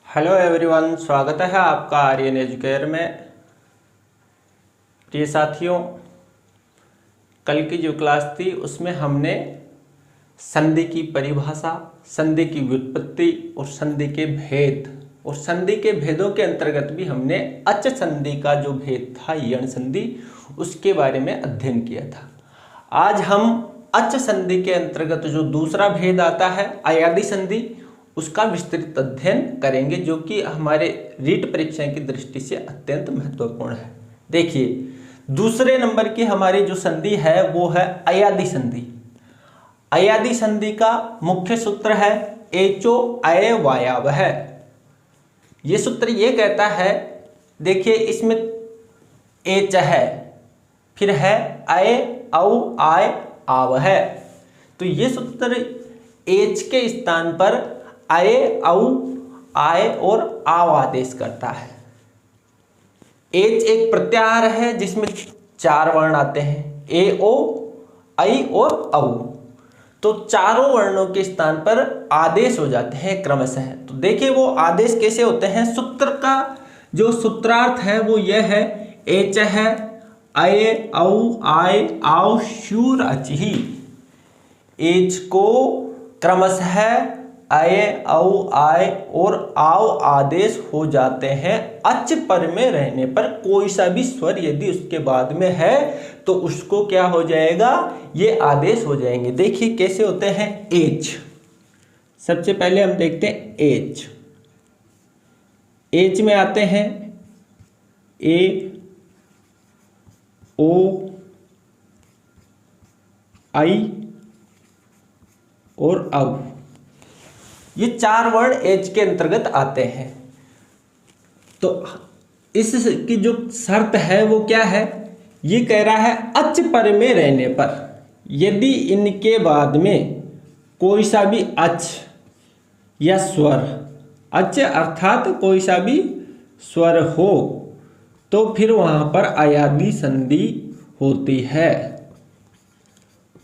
Hello everyone, स्वागत है आपका आर्यन एजुकेयर में। प्रिय साथियों, कल की जो क्लास थी उसमें हमने संधि की परिभाषा, संधि की व्युत्पत्ति और संधि के भेद और संधि के भेदों के अंतर्गत भी हमने अच संधि का जो भेद था यण संधि, उसके बारे में अध्ययन किया था। आज हम अच संधि के अंतर्गत जो दूसरा भेद आता है अयादि संधि, उसका विस्तृत अध्ययन करेंगे, जो कि हमारे रीट परीक्षा की दृष्टि से अत्यंत महत्वपूर्ण है। देखिए, दूसरे नंबर की हमारी जो संधि है वो है अयादि संधि। अयादि संधि का मुख्य सूत्र है एचो अय वायाव है। ये सूत्र ये कहता है, देखिए इसमें एच है, फिर है अय औ आय आव है, तो ये सूत्र एच के स्थान पर अय औ आय और आव आदेश करता है। एच एक प्रत्याहार है जिसमें 4 वर्ण आते हैं, ए ओ ऐ और औ, तो चारों वर्णों के स्थान पर आदेश हो जाते हैं क्रमशः। तो देखिए वो आदेश कैसे होते हैं। सूत्र का जो सूत्रार्थ है वो यह है, एच है अय औ आय आव शूर अच ही। एच को क्रमशः अय औ आय और आव आदेश हो जाते हैं अच पर में रहने पर। कोई सा भी स्वर यदि उसके बाद में है तो उसको क्या हो जाएगा, ये आदेश हो जाएंगे। देखिए कैसे होते हैं एच। सबसे पहले हम देखते हैं एच। एच में आते हैं ए ओ आई और औ, ये 4 वर्ण एच के अंतर्गत आते हैं। तो इसकी जो शर्त है वो क्या है, ये कह रहा है अच पर में रहने पर यदि इनके बाद में कोई सा भी अच या स्वर, अच अर्थात कोई सा भी स्वर हो, तो फिर वहां पर अयादि संधि होती है।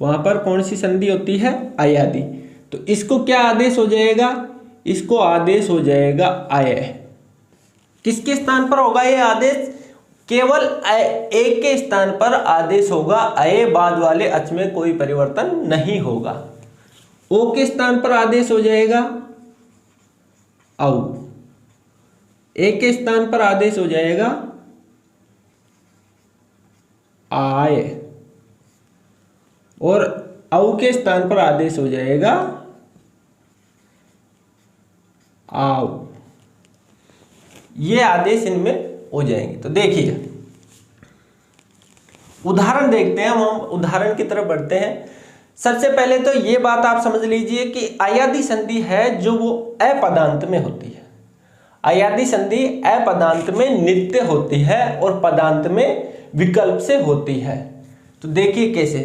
वहां पर कौन सी संधि होती है, अयादि। तो इसको क्या आदेश हो जाएगा, इसको आदेश हो जाएगा अय। किसके स्थान पर होगा ये आदेश, केवल ए के स्थान पर आदेश होगा। अय बाद वाले अच में कोई परिवर्तन नहीं होगा। ओ के स्थान पर आदेश हो जाएगा औ, ए के स्थान पर आदेश हो जाएगा आय और औ के स्थान पर आदेश हो जाएगा आव। ये आदेश इनमें हो जाएंगे। तो देखिए उदाहरण देखते हैं, हम उदाहरण की तरफ बढ़ते हैं। सबसे पहले तो ये बात आप समझ लीजिए कि अयादि संधि है जो वो अपदांत में होती है। अयादि संधि अपदांत में नित्य होती है और पदांत में विकल्प से होती है। तो देखिए कैसे।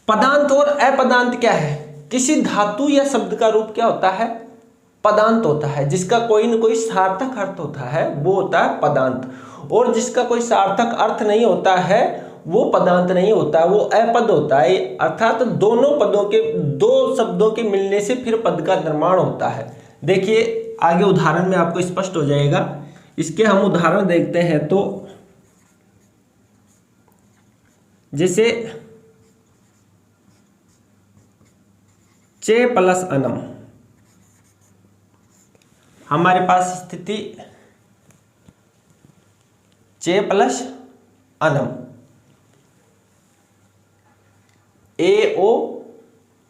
पदांत और अपदांत क्या है, किसी धातु या शब्द का रूप क्या होता है, पदांत होता है। जिसका कोई न कोई सार्थक अर्थ होता है वो होता है पदांत, और जिसका कोई सार्थक अर्थ नहीं होता है वो पदांत नहीं होता, वो अपद होता है। अर्थात दोनों पदों के, दो शब्दों के मिलने से फिर पद का निर्माण होता है। देखिए आगे उदाहरण में आपको स्पष्ट हो जाएगा। इसके हम उदाहरण देखते हैं। तो जैसे चे प्लस अनम, हमारे पास स्थिति चे प्लस अनम, ए ओ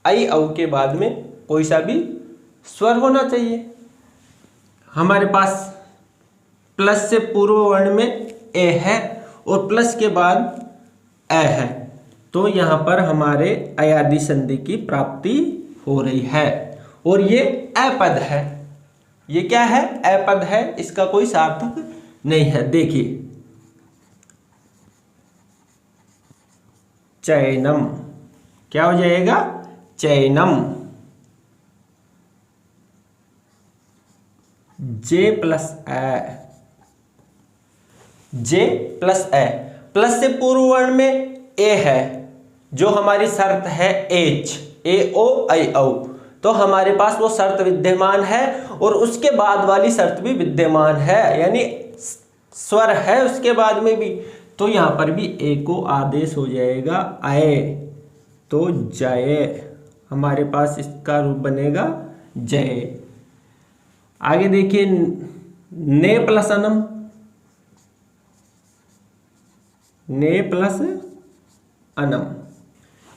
आई औ के बाद में कोई सा भी स्वर होना चाहिए। हमारे पास प्लस से पूर्व वर्ण में ए है और प्लस के बाद ए है, तो यहां पर हमारे अयादि संधि की प्राप्ति हो रही है। और ये अपद है, ये क्या है, अपद है, इसका कोई सार्थक नहीं है। देखिए चैनम, क्या हो जाएगा, चैनम। जे प्लस ए, जे प्लस ए, प्लस से पूर्व वर्ण में ए है, जो हमारी शर्त है एच, ए ओ आई औ, तो हमारे पास वो शर्त विद्यमान है और उसके बाद वाली शर्त भी विद्यमान है, यानी स्वर है उसके बाद में भी। तो यहाँ पर भी ए को आदेश हो जाएगा आए, तो जय, हमारे पास इसका रूप बनेगा जय। आगे देखिए ने प्लस अनम, ने प्लस अनम,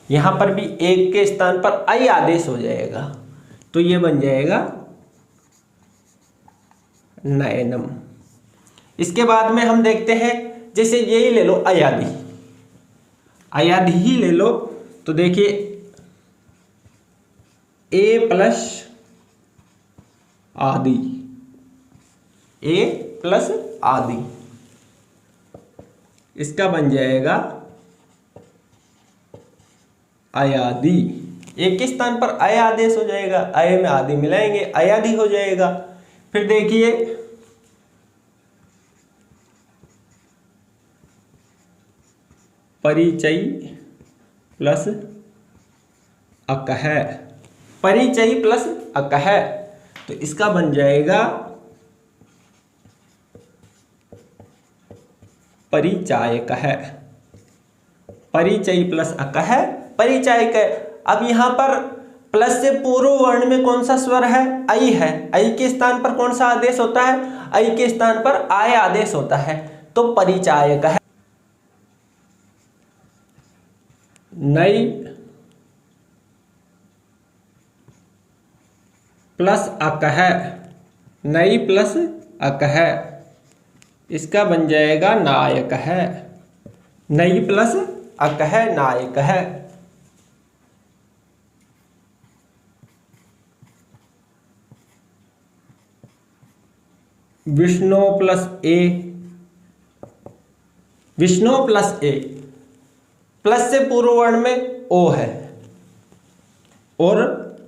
यहां पर भी एक के स्थान पर आई आदेश हो जाएगा, तो ये बन जाएगा नयनम। इसके बाद में हम देखते हैं, जैसे यही ले लो अयादि, अयादि ही ले लो, तो देखिए ए प्लस आदि, ए प्लस आदि, इसका बन जाएगा अयादि। एक के स्थान पर अय आदेश हो जाएगा, अय में आदि मिलाएंगे, अयादि हो जाएगा। फिर देखिए परिचय प्लस अकह, परिचय प्लस अकह, तो इसका बन जाएगा परिचायकः, परिचय प्लस अकह परिचायक। अब यहां पर प्लस से पूर्व वर्ण में कौन सा स्वर है? ऐ है। ऐ के स्थान पर कौन सा आदेश होता है? ऐ के स्थान पर आय आदेश होता है, तो परिचायक है। नई प्लस अकह, नई प्लस अकह, इसका बन जाएगा नायक है, नई प्लस अकह नायक है। विष्णु प्लस ए, विष्णु प्लस ए, प्लस से पूर्व वर्ण में ओ है, और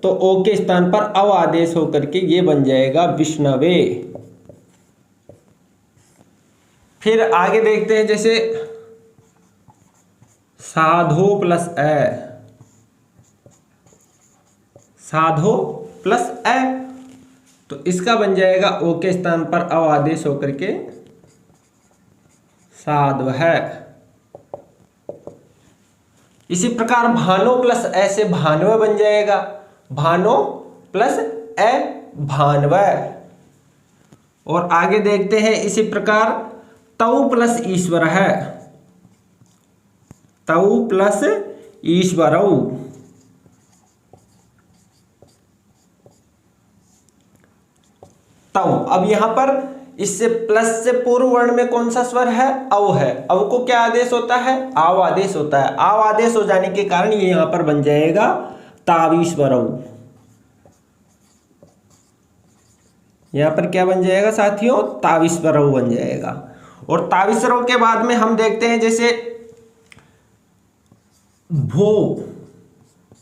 तो ओ के स्थान पर अव आदेश होकर के ये बन जाएगा विष्णवे। फिर आगे देखते हैं, जैसे साधो प्लस ए, साधो प्लस ए, तो इसका बन जाएगा ओ के स्थान पर अव आदेश होकर के साध्व है। इसी प्रकार भानो प्लस ए से भानव बन जाएगा, भानो प्लस ए भानवय। और आगे देखते हैं, इसी प्रकार तऊ प्लस ईश्वर है, तऊ प्लस ईश्वरऊ, तऊ। अब यहां पर इससे प्लस से पूर्व वर्ण में कौन सा स्वर है? अव है। अव को क्या आदेश होता है? आव आदेश होता है। आव आदेश हो जाने के कारण ये यहां पर बन जाएगा तावीश्वरऊ। यहां पर क्या बन जाएगा साथियों? तावीश्वरऊ बन जाएगा। और तावीश्वरऊ के बाद में हम देखते हैं, जैसे भो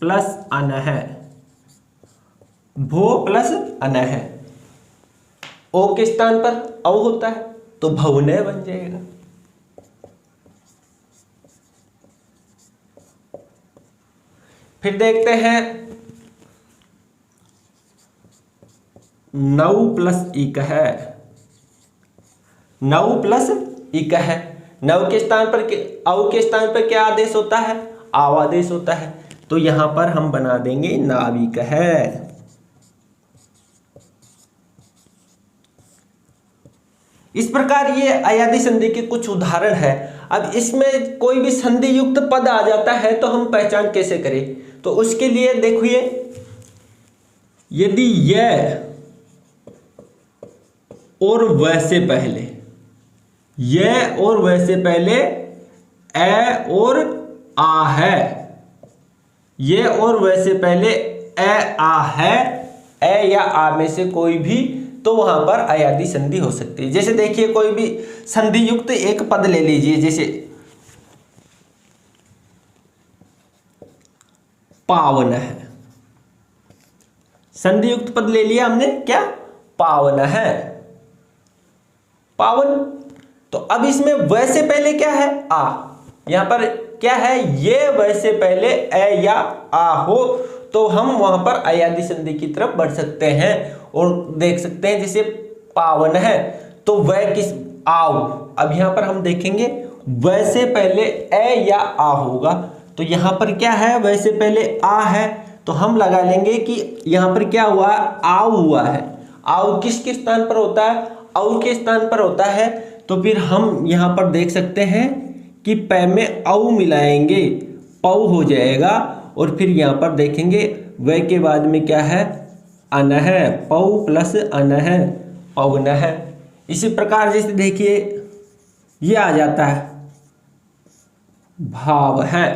प्लस अनह, भो प्लस अनह, ओ के स्थान पर अव होता है, तो भवनय बन जाएगा। फिर देखते हैं नौ प्लस इक है, नौ प्लस इक है, नव के स्थान पर अव के स्थान पर क्या आदेश होता है? आव आदेश होता है, तो यहां पर हम बना देंगे नाविक है। इस प्रकार ये अयादि संधि के कुछ उदाहरण है। अब इसमें कोई भी संधि युक्त पद आ जाता है तो हम पहचान कैसे करें? तो उसके लिए देखिए, यदि यह और वैसे पहले, यह और वैसे पहले ए और आ है, ये और वैसे पहले ए आ है, ए या आ में से कोई भी, तो वहां पर अयादि संधि हो सकती है। जैसे देखिए, कोई भी संधि युक्त एक पद ले लीजिए, जैसे पावन है, संधि युक्त पद ले लिया हमने, क्या? पावन है, पावन। तो अब इसमें वैसे पहले क्या है? आ। यहां पर क्या है? ये वैसे पहले ए या आ हो तो हम वहां पर अयादी संधि की तरफ बढ़ सकते हैं और देख सकते हैं जैसे पावन है तो वह किस आव। अब यहां पर हम देखेंगे वैसे पहले ए या आ होगा, तो यहां पर क्या है, वैसे पहले आ है तो हम लगा लेंगे कि यहां पर क्या हुआ, आव हुआ है। आव किसके स्थान पर होता है, औ के स्थान पर होता है। तो फिर हम यहां पर देख सकते हैं कि पै में औ मिलाएंगे, पौ हो जाएगा। और फिर यहां पर देखेंगे वह के बाद में क्या है, अन है, पौ प्लस अन है, पौन है। इसी प्रकार जैसे देखिए ये आ जाता है भाव है,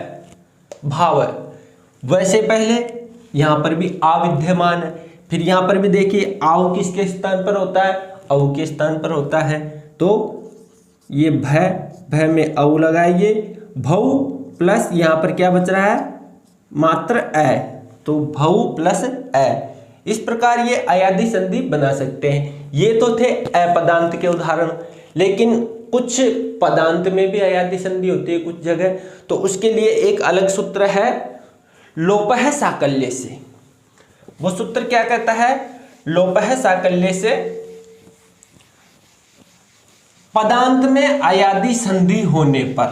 भाव है। वैसे पहले यहां पर भी आ विद्यमान है, फिर यहां पर भी देखिए आओ किसके स्थान पर होता है, औ के स्थान पर होता है। तो ये भय, भय में औ लगाइए, भौ प्लस यहां पर क्या बच रहा है, मात्र ए, तो भौ प्लस ए। इस प्रकार ये अयादी संधि बना सकते हैं। ये तो थे अपदांत के उदाहरण, लेकिन कुछ पदांत में भी अयादी संधि होती है कुछ जगह, तो उसके लिए एक अलग सूत्र है लोपः साकल्य से। वो सूत्र क्या कहता है, लोपः साकल्य से पदांत में अयादी संधि होने पर,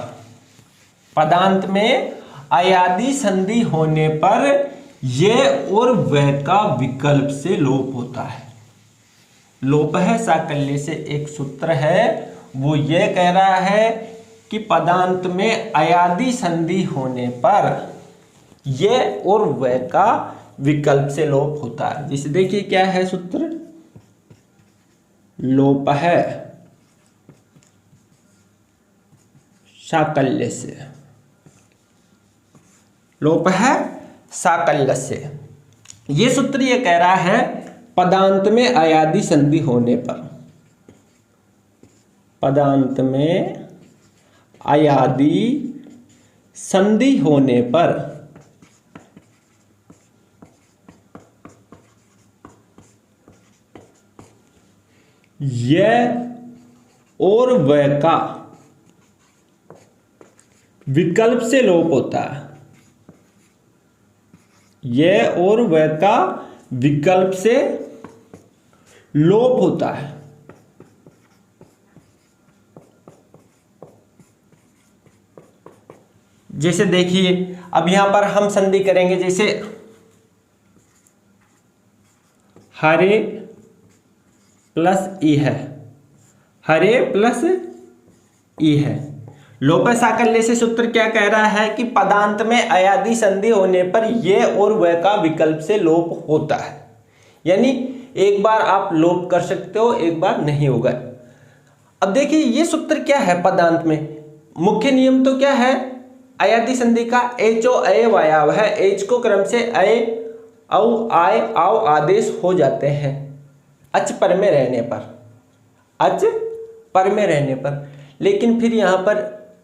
पदांत में अयादी संधि होने पर ये और वह का विकल्प से लोप होता है। लोपः साकल्य से एक सूत्र है, वो ये कह रहा है कि पदांत में अयादी संधि होने पर ये और वह का विकल्प से लोप होता है। जैसे देखिए क्या है सूत्र, लोपः साकल्य से, लोपः साकल्य से। ये सूत्र ये कह रहा है पदांत में अयादी संधि होने पर, पदांत में अयादी संधि होने पर यह और वह का विकल्प से लोप होता है, यह और वह का विकल्प से लोप होता है। जैसे देखिए अब यहां पर हम संधि करेंगे, जैसे हरे प्लस ई है, हरे प्लस ई है। लोपः साकल्य से सूत्र क्या कह रहा है कि पदांत में अयादी संधि होने पर ये और वह का विकल्प से लोप होता है। यानी एक बार आप लोप कर सकते हो, एक बार नहीं होगा। अब देखिए ये सूत्र क्या है, पदांत में मुख्य नियम तो क्या है, अयादी संधि का एचो अय वायाव है। एच को क्रम से अय औ आय आओ आदेश हो जाते हैं अच पर में रहने पर, अच पर में रहने पर। लेकिन फिर यहाँ पर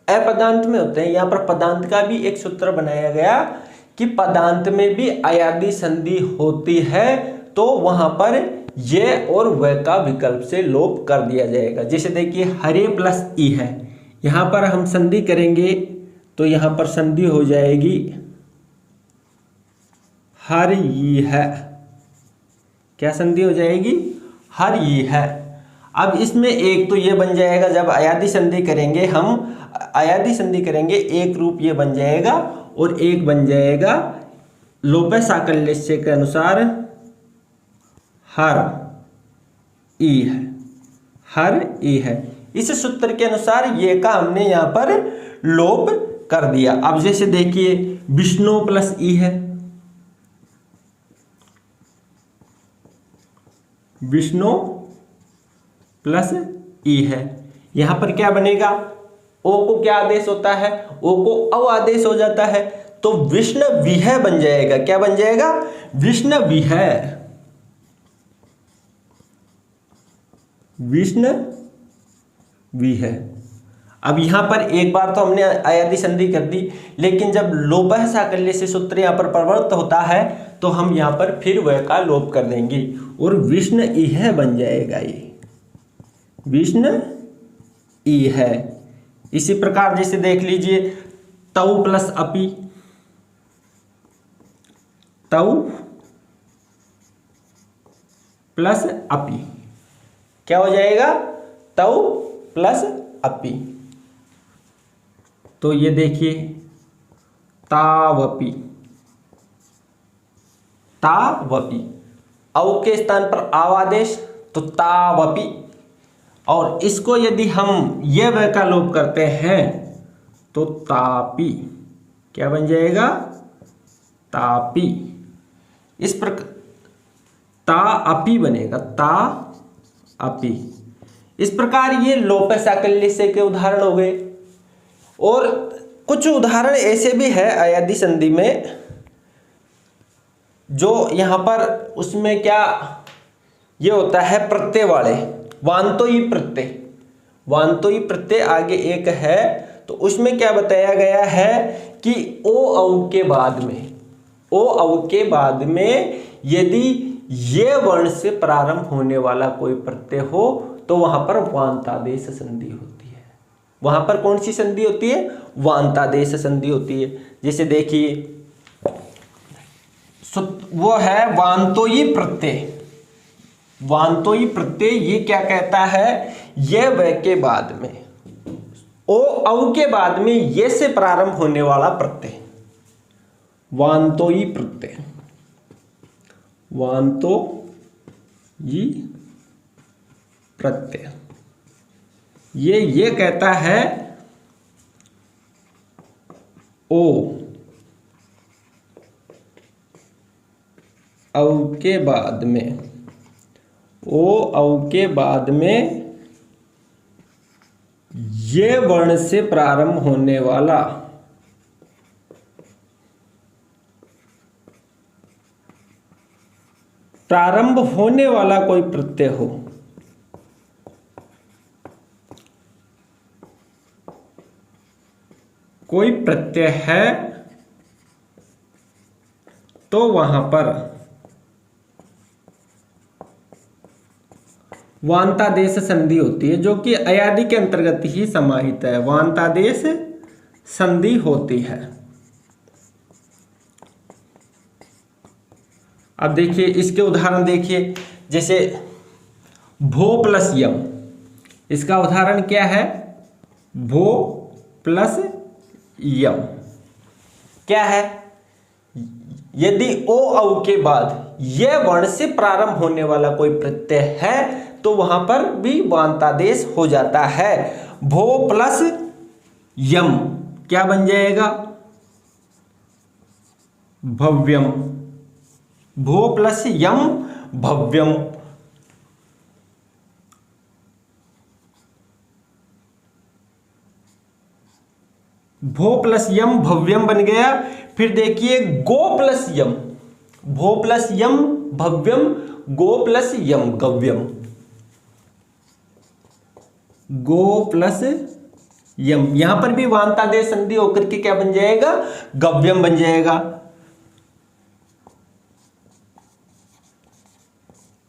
अपदांत में होते हैं, यहाँ पर पदांत का भी एक सूत्र बनाया गया कि पदांत में भी अयादी संधि होती है तो वहां पर ये और वह का विकल्प से लोप कर दिया जाएगा। जैसे देखिए हरे प्लस ई है, यहाँ पर हम संधि करेंगे तो यहाँ पर संधि हो जाएगी हर ई है। क्या संधि हो जाएगी, हर ई है। अब इसमें एक तो ये बन जाएगा, जब अयादी संधि करेंगे हम, अयादी संधि करेंगे एक रूप ये बन जाएगा और एक बन जाएगा लोपः साकल्य के अनुसार हर ई है, हर ई है। इस सूत्र के अनुसार ये का हमने यहाँ पर लोप कर दिया। अब जैसे देखिए विष्णु प्लस ई है, विष्णु प्लस ई है, यहां पर क्या बनेगा, ओ को क्या आदेश होता है, ओ को औ आदेश हो जाता है तो विष्णविह बन जाएगा। क्या बन जाएगा, विष्णविह, विष्णविह। अब यहां पर एक बार तो हमने अयादी संधि कर दी, लेकिन जब लोपः साकल्य से सूत्र यहां पर प्रवृत्त होता है तो हम यहां पर फिर वह का लोप कर देंगे और विष्णइह बन जाएगा, ये विष्णइह। इसी प्रकार जैसे देख लीजिए तौ प्लस अपि, तौ प्लस अपि। क्या हो जाएगा? तौ प्लस अपि। तो ये देखिए तावपि, तावपि। औ के स्थान पर आव आदेश तो तावपि। और इसको यदि हम ये व का लोप करते हैं तो तापि। क्या बन जाएगा? तापि। इस प्रकार ता अपि बनेगा, ता अपि। इस प्रकार ये लोप साकल्य से के उदाहरण हो गए। और कुछ उदाहरण ऐसे भी है अयादी संधि में जो यहां पर उसमें क्या ये होता है प्रत्यय वाले, वान्तोई प्रत्यय। वान्तोई प्रत्यय आगे एक है तो उसमें क्या बताया गया है कि ओ औ के बाद में, ओ औ के बाद में यदि ये वर्ण से प्रारंभ होने वाला कोई प्रत्यय हो तो वहां पर वान्तादेश संधि होती है। वहां पर कौन सी संधि होती है? वान्तादेश संधि होती है। जैसे देखिए वो है वान्तोई प्रत्यय। वान्तोई प्रत्यय ये क्या कहता है? ये व के बाद में, ओ औ के बाद में ये से प्रारंभ होने वाला प्रत्यय वान्तोई प्रत्यय। वान्तोई प्रत्यय ये कहता है ओ औ के बाद में, ओ औ के बाद में ये वर्ण से प्रारंभ होने वाला कोई प्रत्यय हो, कोई प्रत्यय है तो वहां पर वान्तादेश संधि होती है, जो कि अयादी के अंतर्गत ही समाहित है। वान्तादेश संधि होती है। अब देखिए इसके उदाहरण देखिए, जैसे भो प्लस यम। इसका उदाहरण क्या है? भो प्लस यम क्या है? यदि ओ औ के बाद यह वर्ण से प्रारंभ होने वाला कोई प्रत्यय है तो वहां पर भी वान्तादेश हो जाता है। भो प्लस यम क्या बन जाएगा? भव्यम। भो प्लस यम भव्यम। भो प्लस यम भव्यम बन गया। फिर देखिए गो प्लस यम, भो प्लस यम भव्यम, गो प्लस यम गव्यम। गो प्लस यम, यहां पर भी वान्तादेश संधि होकर के क्या बन जाएगा? गव्यम बन जाएगा।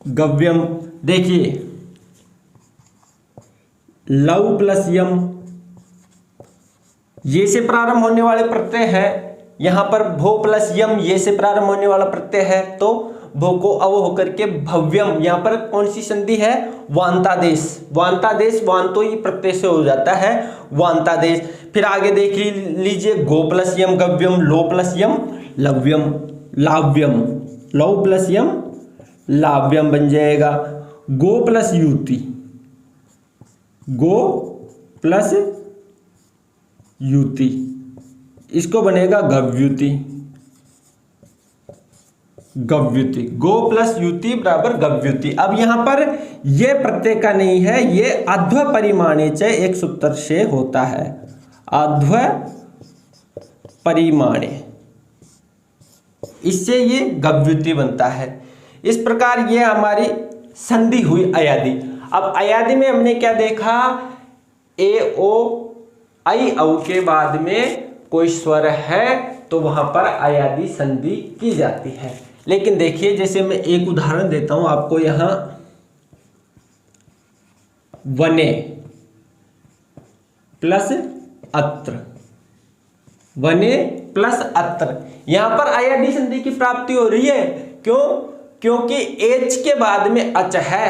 गव्यम। देखिए लव प्लस यम, ये से प्रारंभ होने वाले प्रत्यय है। यहां पर भो प्लस यम ये से प्रारंभ होने वाला प्रत्यय है तो भो को अव होकर के भव्यम। यहां पर कौन सी संधि है? वान्तादेश। वान्तादेश वान्तोई प्रत्यय से हो जाता है वान्तादेश। फिर आगे देख लीजिए गो प्लस यम गव्यम, लो प्लस यम लव्यम, लाव्यम। लव प्लस यम लाव्यम बन जाएगा। गो प्लस युति, गो प्लस युति, इसको बनेगा गव्युति। गव्युति, गो प्लस युति बराबर गव्युति। अब यहां पर ये प्रत्यय का नहीं है, ये अध्व परिमाणे च एक सूत्र से होता है। अध्व परिमाणे, इससे ये गव्युति बनता है। इस प्रकार ये हमारी संधि हुई अयादी। अब अयादी में हमने क्या देखा? ए ओ आई औ के बाद में कोई स्वर है तो वहां पर अयादी संधि की जाती है। लेकिन देखिए जैसे मैं एक उदाहरण देता हूं आपको, यहां वने प्लस अत्र, वने प्लस अत्र। यहां पर अयादी संधि की प्राप्ति हो रही है, क्यों? क्योंकि एच के बाद में अच है,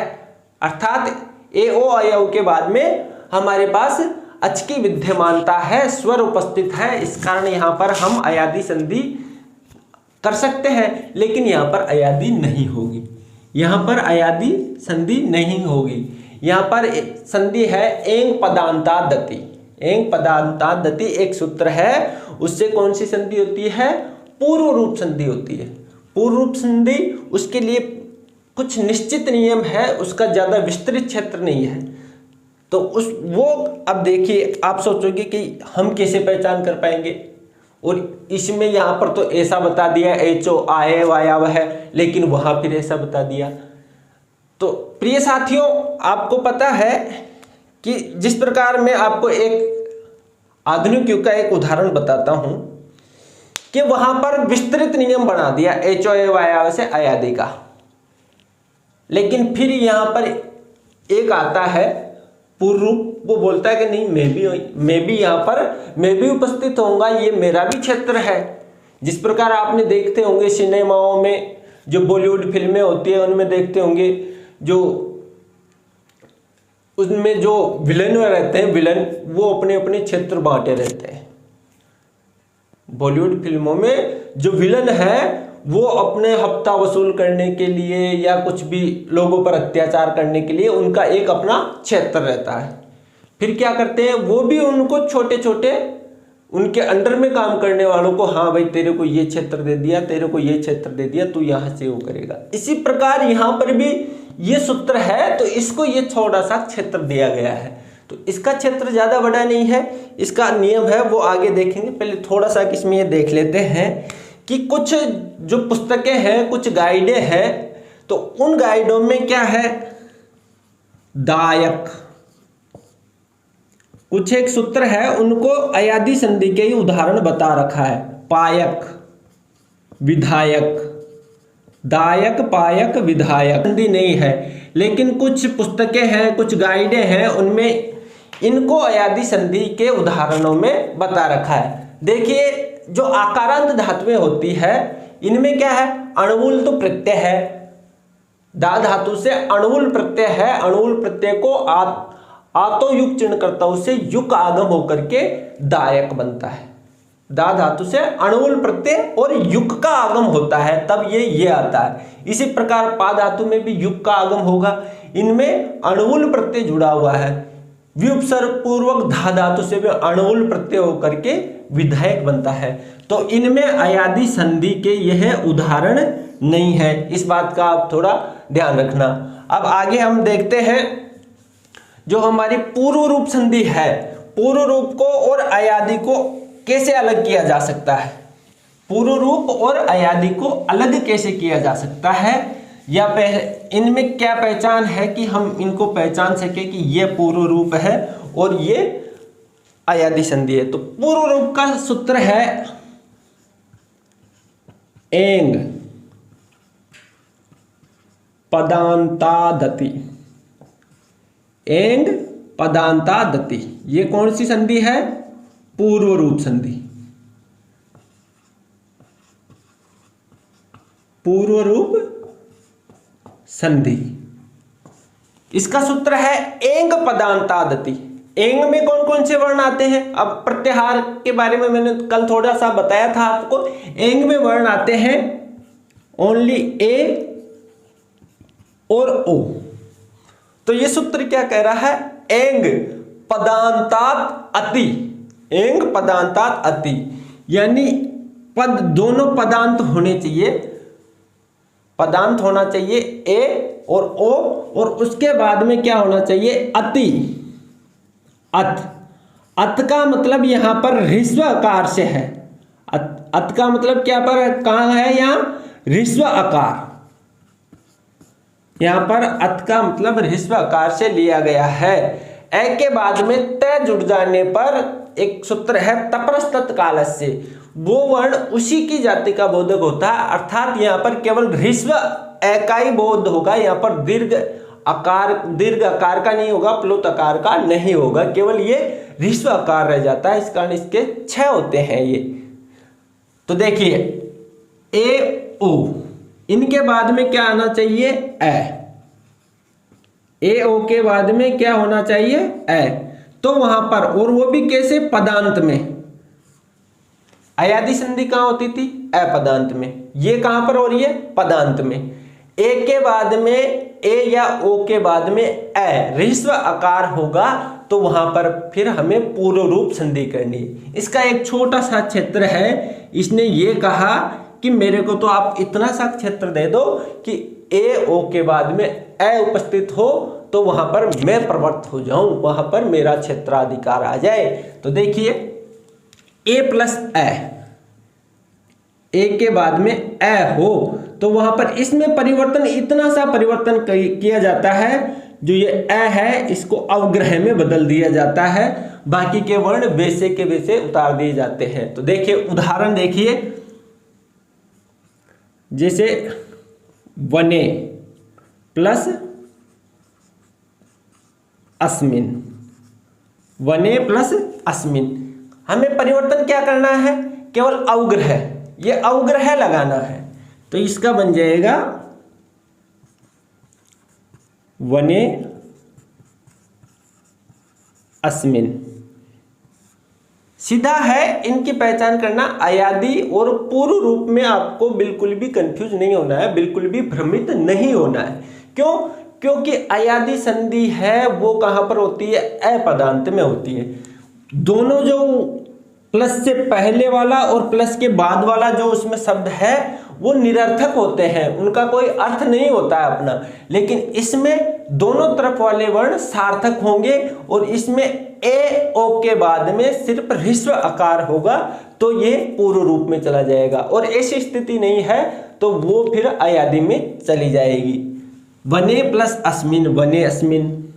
अर्थात ए ओ अयव के बाद में हमारे पास अच की विद्यमानता है, स्वर उपस्थित है, इस कारण यहां पर हम अयादी संधि कर सकते हैं। लेकिन यहां पर अयादी नहीं होगी, यहां पर अयादी संधि नहीं होगी। यहां पर संधि है एंग पदांतादति। एंग पदांतादति एक सूत्र है, उससे कौन सी संधि होती है? पूर्व रूप संधि होती है। पूर्व रूप संधि, उसके लिए कुछ निश्चित नियम है, उसका ज्यादा विस्तृत क्षेत्र नहीं है। तो वो अब देखिए, आप सोचोगे कि हम कैसे पहचान कर पाएंगे, और इसमें यहाँ पर तो ऐसा बता दिया एच ओ आए वायाव है, लेकिन वहां फिर ऐसा बता दिया। तो प्रिय साथियों, आपको पता है कि जिस प्रकार मैं आपको एक आधुनिक युग का एक उदाहरण बताता हूं कि वहां पर विस्तृत नियम बना दिया एच ओ ए वायाव से अयादी का, लेकिन फिर यहां पर एक आता है पूर्व रूप, वो बोलता है कि नहीं, मैं भी यहाँ पर मैं भी उपस्थित होऊंगा, ये मेरा भी क्षेत्र है। जिस प्रकार आपने देखते होंगे सिनेमाओं में, जो बॉलीवुड फिल्में होती है उनमें देखते होंगे, जो उनमें जो विलन रहते हैं, विलन वो अपने अपने क्षेत्र बांटे रहते हैं। बॉलीवुड फिल्मों में जो विलन है वो अपने हफ्ता वसूल करने के लिए या कुछ भी लोगों पर अत्याचार करने के लिए उनका एक अपना क्षेत्र रहता है। फिर क्या करते हैं, वो भी उनको छोटे छोटे उनके अंडर में काम करने वालों को, हाँ भाई तेरे को ये क्षेत्र दे दिया, तेरे को ये क्षेत्र दे दिया, तू यहाँ से वो करेगा। इसी प्रकार यहाँ पर भी ये सूत्र है, तो इसको ये थोड़ा सा क्षेत्र दिया गया है। तो इसका क्षेत्र ज्यादा बड़ा नहीं है, इसका नियम है वो आगे देखेंगे। पहले थोड़ा सा इसमें ये देख लेते हैं कि कुछ जो पुस्तकें हैं, कुछ गाइडें हैं, तो उन गाइडों में क्या है, दायक कुछ एक सूत्र है, उनको अयादी संधि के ही उदाहरण बता रखा है। पायक, विधायक, दायक, पायक, विधायक संधि नहीं है, लेकिन कुछ पुस्तकें हैं, कुछ गाइडें हैं, उनमें इनको अयादी संधि के उदाहरणों में बता रखा है। देखिए, जो आकारांत धातुएं होती है, इनमें क्या है, अणुवुल तो प्रत्यय है, दा धातु से अणुवुल प्रत्यय है, अणुवुल प्रत्यय को आतो युग चिन्ह करता है, उससे युग आगम होकर के दायक बनता है। दा धातु से अणुवुल प्रत्यय और युग का आगम होता है, तब ये आता है। इसी प्रकार पा धातु में भी युग का आगम होगा, इनमें अणुवुल प्रत्यय जुड़ा हुआ है। व्युपसर्ग पूर्वक धा धातु से भी अणुवुल प्रत्यय होकर के विधायक बनता है। तो इनमें अयादी संधि के यह उदाहरण नहीं है, इस बात का आप थोड़ा ध्यान रखना। अब आगे हम देखते हैं जो हमारी पूर्व रूप संधि है, पूर्व रूप को और अयादी को कैसे अलग किया जा सकता है। पूर्व रूप और अयादी को अलग कैसे किया जा सकता है, या इनमें क्या पहचान है कि हम इनको पहचान सके कि ये पूर्व रूप है और ये अयादी संधि है। तो पूर्व रूप का सूत्र है एंग पदांतादति। एंग पदांतादति, ये कौन सी संधि है, पूर्व रूप संधि। पूर्व रूप संधि, इसका सूत्र है एंग पदांतादति। एंग में कौन कौन से वर्ण आते हैं, अब प्रत्याहार के बारे में मैंने कल थोड़ा सा बताया था आपको। एंग में वर्ण आते हैं ओनली ए और ओ। तो ये सूत्र क्या कह रहा है, एंग पदांतात अति। एंग पदांतात अति, यानी पद दोनों पदांत होने चाहिए, पदांत होना चाहिए ए और ओ, और उसके बाद में क्या होना चाहिए, अति, अत। अत का मतलब यहां पर ह्रस्व आकार से है। अत का मतलब क्या पर कहां है, यहां ह्रस्व आकार। यहां पर अत का मतलब ह्रस्व आकार से लिया गया है। ए के बाद में त जुड़ जाने पर एक सूत्र है तपरस तत्कालस्य, वो वर्ण उसी की जाति का बोधक होता है, अर्थात यहाँ पर केवल ह्रस्व ए का ही बोध होगा। यहाँ पर दीर्घ आकार का नहीं होगा, प्लुत आकार का नहीं होगा, केवल ये ह्रस्व आकार रह जाता है। इस कारण इसके 6 होते हैं ये तो देखिए ए ओ, इनके बाद में क्या आना चाहिए, ए ओ के बाद में क्या होना चाहिए, ए। तो वहां पर, और वो भी कैसे, पदांत में। अयादी संधि कहाँ होती थी, अपदांत में। ये कहां पर हो रही है, पदांत में। ए के बाद में, ए या ओ के बाद में ए ह्रस्व आकार होगा तो वहां पर फिर हमें पूर्व रूप संधि करनी है। इसका एक छोटा सा क्षेत्र है, इसने ये कहा कि मेरे को तो आप इतना सा क्षेत्र दे दो कि ए ओ के बाद में ए उपस्थित हो तो वहां पर मैं प्रवृत्त हो जाऊं, वहां पर मेरा क्षेत्राधिकार आ जाए। तो देखिए ए प्लस ए के बाद में ए हो तो वहां पर इसमें परिवर्तन, इतना सा परिवर्तन किया जाता है, जो ये ए है इसको अवग्रह में बदल दिया जाता है, बाकी के वर्ण वैसे के वैसे उतार दिए जाते हैं। तो देखिए उदाहरण देखिए, जैसे वने प्लस अस्मिन, वने प्लस अस्मिन, हमें परिवर्तन क्या करना है, केवल अवग्रह, ये अवग्रह लगाना है। तो इसका बन जाएगा वने अस्मिन। सीधा है, इनकी पहचान करना। अयादी और पूर्व रूप में आपको बिल्कुल भी कंफ्यूज नहीं होना है, बिल्कुल भी भ्रमित नहीं होना है। क्यों? क्योंकि अयादी संधि है वो कहां पर होती है, अपदांत में होती है। दोनों जो प्लस से पहले वाला और प्लस के बाद वाला जो उसमें शब्द है वो निरर्थक होते हैं, उनका कोई अर्थ नहीं होता है अपना। लेकिन इसमें दोनों तरफ वाले वर्ण सार्थक होंगे और इसमें ए ओ के बाद में सिर्फ ह्रस्व आकार होगा तो ये पूर्व रूप में चला जाएगा, और ऐसी स्थिति नहीं है तो वो फिर अयादी में चली जाएगी। वने प्लस अस्मिन, वने अस्मिन,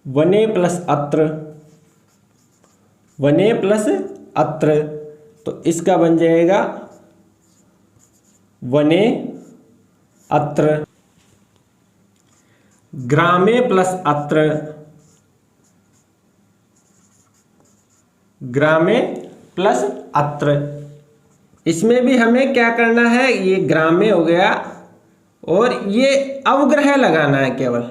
वने प्लस अत्र, वने प्लस अत्र, तो इसका बन जाएगा वने अत्र। ग्रामे प्लस अत्र, ग्रामे प्लस अत्र, इसमें भी हमें क्या करना है, ये ग्रामे हो गया और ये अवग्रह लगाना है केवल।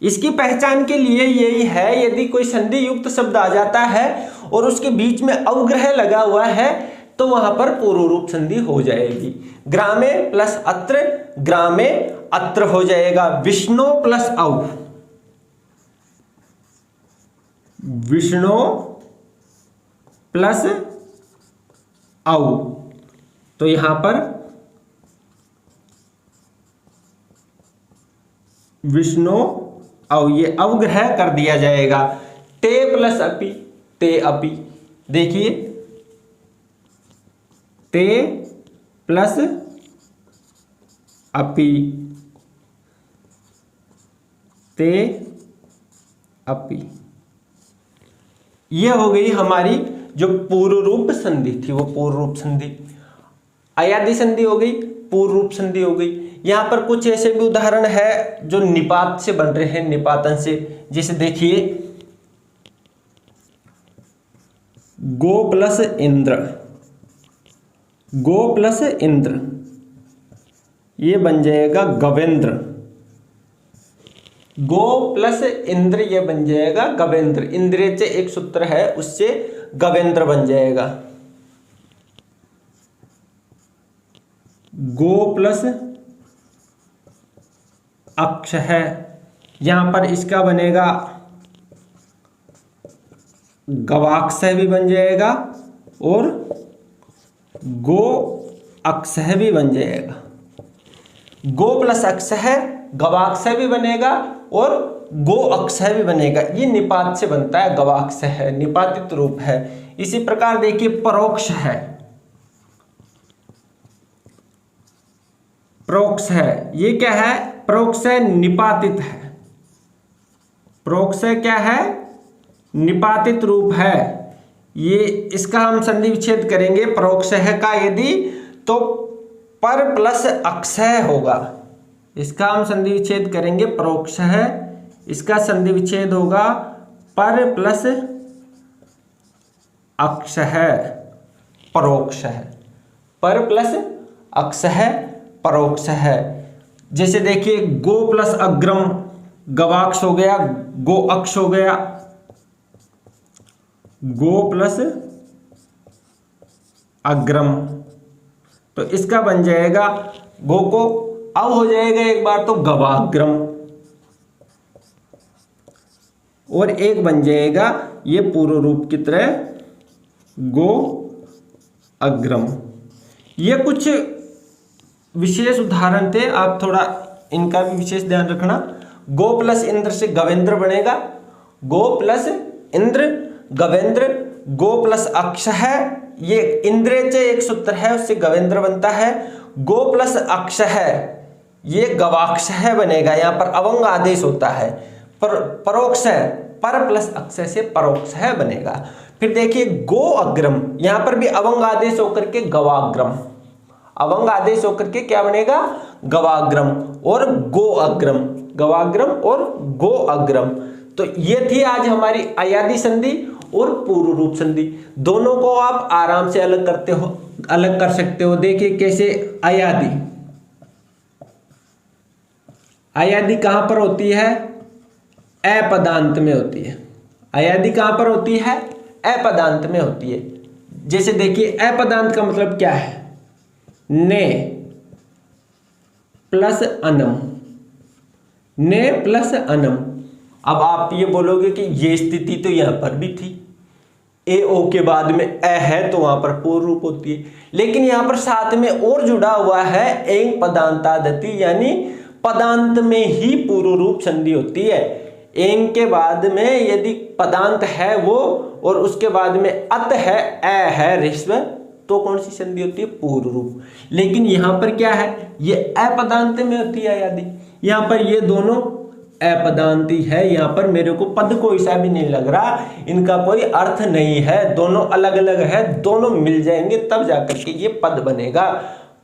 इसकी पहचान के लिए यही है, यदि कोई संधि युक्त शब्द आ जाता है और उसके बीच में अवग्रह लगा हुआ है तो वहां पर पूर्व रूप संधि हो जाएगी। ग्रामे प्लस अत्र, ग्रामे अत्र हो जाएगा। विष्णु प्लस औ, विष्णु प्लस औ, तो यहां पर विष्णु औ ये अवग्रह कर दिया जाएगा। ते प्लस अपि, ते अपि, देखिए ते प्लस अपि, ते अपि, यह हो गई हमारी जो पूर्व रूप संधि थी, वो पूर्व रूप संधि। अयादी संधि हो गई, पूर्व रूप संधि हो गई। यहां पर कुछ ऐसे भी उदाहरण है जो निपात से बन रहे हैं, निपातन से। जैसे देखिए गो प्लस इंद्र, गो प्लस इंद्र, ये बन जाएगा गवेंद्र। गो प्लस इंद्र ये बन जाएगा गवेंद्र। इंद्र से एक सूत्र है उससे गवेंद्र बन जाएगा। गो प्लस अक्ष है, यहां पर इसका बनेगा गवाक्षय भी बन जाएगा और गो अक्षय भी बन जाएगा। गो प्लस अक्षय गवाक्षय भी बनेगा और गो अक्षय भी बनेगा। ये निपात से बनता है, गवाक्षय है, निपातित रूप है। इसी प्रकार देखिए परोक्ष है, प्रोक्ष है, ये क्या है, प्रोक्ष निपातित है। प्रोक्ष क्या है, निपातित रूप है। ये इसका हम संधि विच्छेद करेंगे परोक्ष है का, यदि तो पर प्लस अक्षय होगा। इसका हम संधि विच्छेद करेंगे परोक्ष है, इसका संधि विच्छेद होगा पर प्लस अक्ष है परोक्ष है, पर प्लस अक्ष है परोक्ष है। जैसे देखिए गो प्लस अग्रम गवाक्ष हो गया, गो अक्ष हो गया, गो प्लस अग्रम, तो इसका बन जाएगा गो को अब हो जाएगा एक बार तो गवाग्रम, और एक बन जाएगा ये पूर्व रूप की तरह गो अग्रम। ये कुछ विशेष उदाहरण थे, आप थोड़ा इनका भी विशेष ध्यान रखना। गो प्लस इंद्र से गवेंद्र बनेगा, गो प्लस इंद्र गवेंद्र, गो प्लस अक्ष है, ये इंद्रेच एक सूत्र है उससे गवेंद्र बनता है, गो प्लस अक्ष है ये गवाक्ष है बनेगा, यहाँ पर अवंग आदेश होता है, परोक्ष है, पर प्लस अक्ष से परोक्ष है बनेगा। फिर देखिए गो अग्रम, यहाँ पर भी अवंग आदेश होकर के गवाग्रम, अवंग आदेश होकर के क्या बनेगा गवाग्रम, और गो अग्रम, गवाग्रम और गो अग्रम। तो ये थी आज हमारी अयादी संधि और पूर्व रूप संधि, दोनों को आप आराम से अलग कर सकते हो। देखिए कैसे अयादी, अयादी कहां पर होती है, अपदांत में होती है। अयादी कहां पर होती है, अपदांत में होती है। जैसे देखिए अपदांत का मतलब क्या है, ने प्लस अनम, ने प्लस अनम। अब आप ये बोलोगे कि ये स्थिति तो यहां पर भी थी, ए ओ के बाद में ए है तो वहां पर पूर्व रूप होती है, लेकिन यहां पर साथ में और जुड़ा हुआ है एंग पदांतादति, यानी पदांत में ही पूर्व रूप संधि होती है। एंग के बाद में यदि पदांत है वो और उसके बाद में अत है, ए है, ऋस्व, तो कौन सी संधि होती है, पूर्व रूप। लेकिन यहां पर क्या है, ये अपदांत में होती है अयादी, यहां पर ये दोनों अपदांती है, यहाँ पर मेरे को पद को ऐसा भी नहीं लग रहा, इनका कोई अर्थ नहीं है, दोनों अलग अलग है, दोनों मिल जाएंगे तब जाकर के ये पद बनेगा।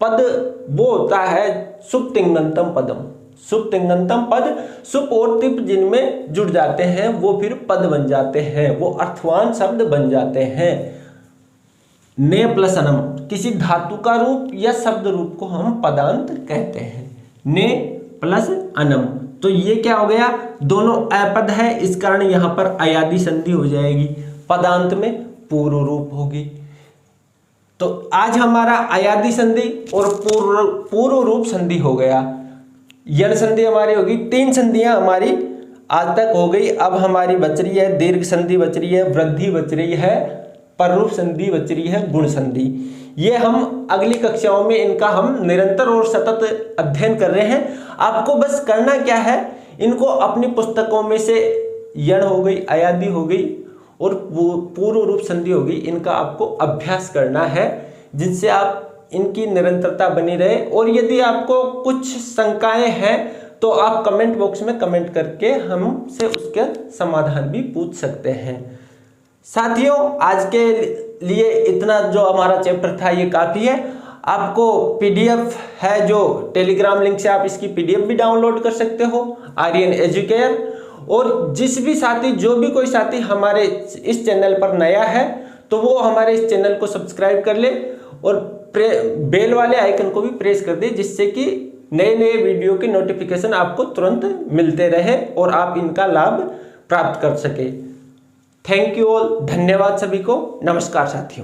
पद वो होता है सुप्तिंगंतम पदम, सुप्तिंगंतम पद, सुप और तिप जिनमें जुड़ जाते हैं वो फिर पद बन जाते हैं, वो अर्थवान शब्द बन जाते हैं। ने प्लस अनम, किसी धातु का रूप या शब्द रूप को हम पदांत कहते हैं, ने प्लस अनम। तो ये क्या हो गया, दोनों अपद है, इस कारण यहां पर अयादी संधि हो जाएगी, पदांत में पूर्व रूप होगी। तो आज हमारा अयादी संधि और पूर्व रूप संधि हो गया। यण संधि हमारी होगी, 3 संधियां हमारी आज तक हो गई। अब हमारी बच रही है दीर्घ संधि, बच रही है वृद्धि, बच रही है पररूप संधि, बच रही है गुण संधि। ये हम अगली कक्षाओं में इनका हम निरंतर और सतत अध्ययन कर रहे हैं। आपको बस करना क्या है, इनको अपनी पुस्तकों में से यण हो गई, अयादी हो गई और पूर्व रूप संधि हो गई, इनका आपको अभ्यास करना है, जिनसे आप इनकी निरंतरता बनी रहे। और यदि आपको कुछ शंकाएं हैं तो आप कमेंट बॉक्स में कमेंट करके हमसे उसके समाधान भी पूछ सकते हैं। साथियों, आज के लिए इतना जो हमारा चैप्टर था ये काफ़ी है। आपको पीडीएफ है जो टेलीग्राम लिंक से आप इसकी पीडीएफ भी डाउनलोड कर सकते हो, आर्यन एजुकेयर। और जिस भी साथी, जो भी कोई साथी हमारे इस चैनल पर नया है तो वो हमारे इस चैनल को सब्सक्राइब कर ले और बेल वाले आइकन को भी प्रेस कर दे, जिससे कि नए नए वीडियो के नोटिफिकेशन आपको तुरंत मिलते रहे और आप इनका लाभ प्राप्त कर सके। थैंक यू ऑल, धन्यवाद सभी को, नमस्कार साथियों।